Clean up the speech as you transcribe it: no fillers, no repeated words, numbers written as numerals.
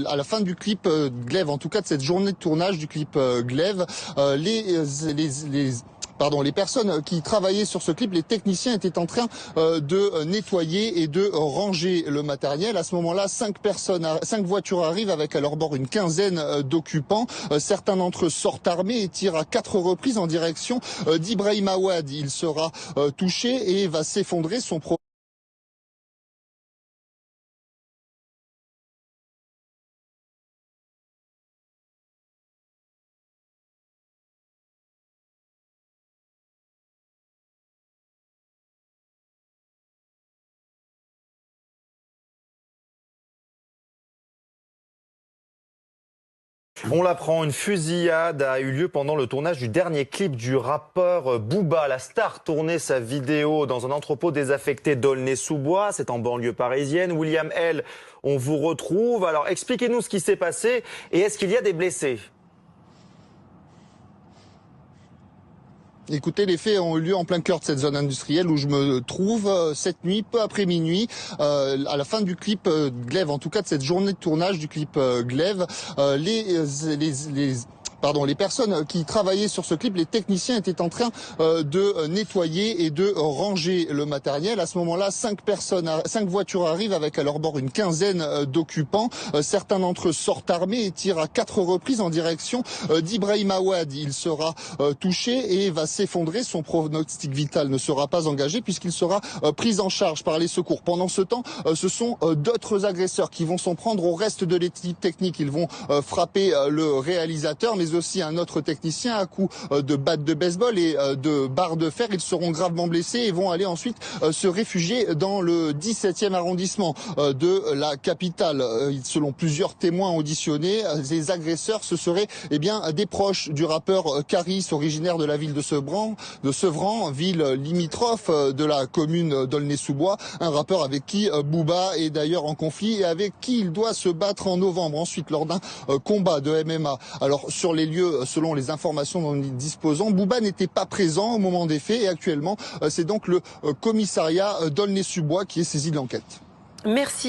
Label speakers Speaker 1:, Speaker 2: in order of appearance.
Speaker 1: à la fin du clip Glaive, en tout cas de cette journée de tournage du clip Glaive, les personnes qui travaillaient sur ce clip, les techniciens étaient en train de nettoyer et de ranger le matériel. À ce moment-là, 5 voitures arrivent avec à leur bord une quinzaine d'occupants. Certains d'entre eux sortent armés et tirent à 4 reprises en direction d'Ibrahim Awad. Il sera touché et va s'effondrer.
Speaker 2: On l'apprend, une fusillade a eu lieu pendant le tournage du dernier clip du rappeur Booba. La star tournait sa vidéo dans un entrepôt désaffecté d'Aulnay-sous-Bois, c'est en banlieue parisienne. William L, on vous retrouve. Alors expliquez-nous ce qui s'est passé et est-ce qu'il y a des blessés ?
Speaker 1: Écoutez, les faits ont eu lieu en plein cœur de cette zone industrielle où je me trouve cette nuit, peu après minuit, à la fin du clip Glaive, en tout cas de cette journée de tournage du clip Glaive, les personnes qui travaillaient sur ce clip, les techniciens étaient en train de nettoyer et de ranger le matériel. À ce moment-là, 5 voitures arrivent avec à leur bord une quinzaine d'occupants. Certains d'entre eux sortent armés et tirent à 4 reprises en direction d'Ibrahim Awad. Il sera touché et va s'effondrer. Son pronostic vital ne sera pas engagé puisqu'il sera pris en charge par les secours. Pendant ce temps, ce sont d'autres agresseurs qui vont s'en prendre au reste de l'équipe technique. Ils vont frapper le réalisateur, mais aussi un autre technicien à coups de batte de baseball et de barres de fer. Ils seront gravement blessés et vont aller ensuite se réfugier dans le 17e arrondissement de la capitale. Selon plusieurs témoins auditionnés, les agresseurs, ce seraient des proches du rappeur Caris, originaire de la ville de Sevran, ville limitrophe de la commune d'Aulnay-sous-Bois, un rappeur avec qui Booba est d'ailleurs en conflit et avec qui il doit se battre en novembre, ensuite lors d'un combat de MMA. Alors sur les lieux, selon les informations dont nous disposons, Booba n'était pas présent au moment des faits et actuellement c'est donc le commissariat d'Aulnay-sous-Bois qui est saisi de l'enquête.
Speaker 3: Merci.